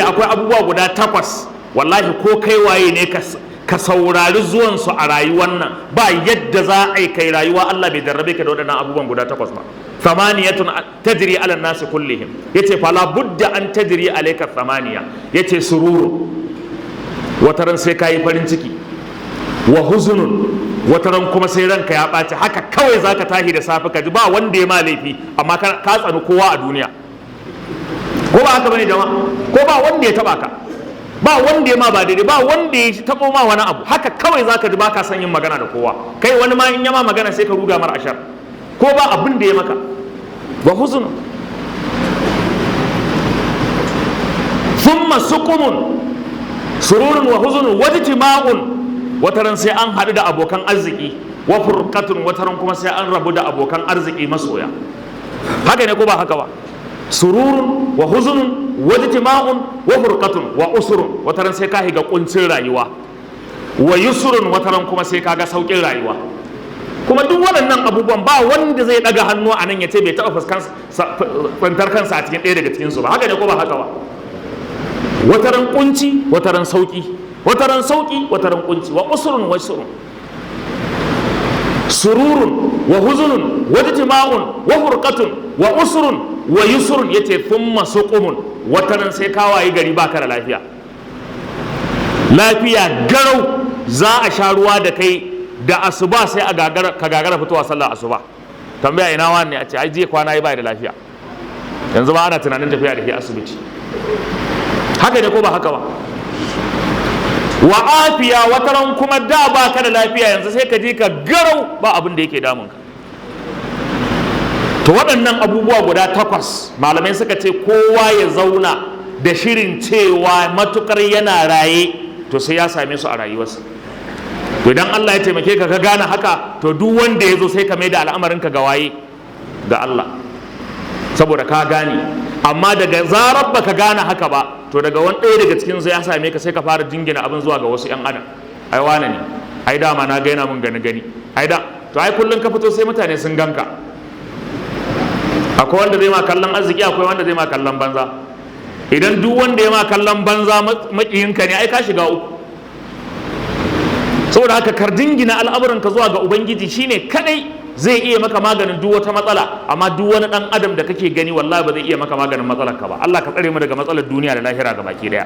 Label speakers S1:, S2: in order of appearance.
S1: akwai abubuwa guda 8 wallahi ko kai waye ne ka saurari zuwansu a rayuwar nan ba yadda za a yi kai rayuwa Allah bai darrabe ka da waɗannan abubuwan guda 8 ba. Thamaniyatun tajri ala nasi kullihim, yace fala budda an tajri alayka thamaniya, yace sururu, wataran sai kayi farin ciki, wa huzunun, wataran kuma sai ranka ya ɓaci, haka kawai zaka tashi da safe ka ji ba wanda ya ma laifi amma ka tsani kowa a duniya, ko ba haka bane jama'a? Ko ba wanda ya taba ka, ba wanda ya ma ba daidai, ba wanda ya tabo ma wani abu, haka kawai zaka ji baka son yin magana da kowa, kai wani ma in ya ma magana sai ka ruga mar ashar, ko ba abin da ya maka. Wa huzun thumma suqumun, sururun wa huzunun wajtima'un, wataran sai an haɗu da abokan arziki, wa furqatun, wataran kuma sai an rabu da abokan arziki masoya. Haka ne ko ba haka ba? Sururun wa huzunun wajtima'un wa furqatun wa usrun, wataran sai ka higa kuncin rayuwa, wa yusrun, wataran kuma sai ka ga saukin rayuwa. Kuma duk waɗannan abubuwan ba wanda zai ɗaga hannu a nan ya ce bai taɓa fuskantar kansa a cikin ɗaya daga cikinsu ba. Haka ne ko ba haka ba? Wataran kunci, wataran sauki, wataran sauki, wataran kunci, wa usrun wa yusrun, sururun wa huzunun wa ijtima'un wa furqatun wa usrun wa yusrun, yace thumma suqumun, wataran sai ka wayi gari baka da lafiya, lafiya garau, za a sha ruwa da kai da asuba sai ka gagara fitowa sallar asuba. Tambaya ina wani ne? A ce ai jiya kwana yi bai da lafiya, yanzu ba ana tunanin tafiya da ke asibiti. Haka ne ko ba haka ba? Wa afiya, wataran kuma da ba ka da lafiya yanzu sai ka ji ka garau ba abin da yake damun ka. To waɗannan abubuwa guda 8 malamai suka ce kowa ya zauna da shirin cewa matukar yana raye to sai ya same su a rayuwarsa. To idan Allah ya taimake ka ka gane haka, to duk wanda ya zo sai ka mai da al'amarin ka ga waye? Ga Allah, saboda ka gane. Amma daga zarar baka gane haka ba, to daga wani ɗaya daga cikin su ya same ka sai ka fara jingina abin zuwa ga wasu 'yan adam. Ai wane ne, ai dama na ga yana mun gani gani, ai da to ai kullun ka fito sai mutane sun ganka. Akwai wanda zai ma kallon arziki, akwai wanda zai ma kallon banza. Idan duk wanda ya ma kallon banza makiyinka ne, ai ka shiga uku. Saboda haka kar dingina al'amuranka zuwa ga Ubangiji shine kadai zai iya maka maganin duk wata matsala, amma duk wani dan adam da kake gani wallahi ba zai iya maka maganin matsalarka ba. Allah ka tsare mu daga matsalar duniya da lahira ga baki daya.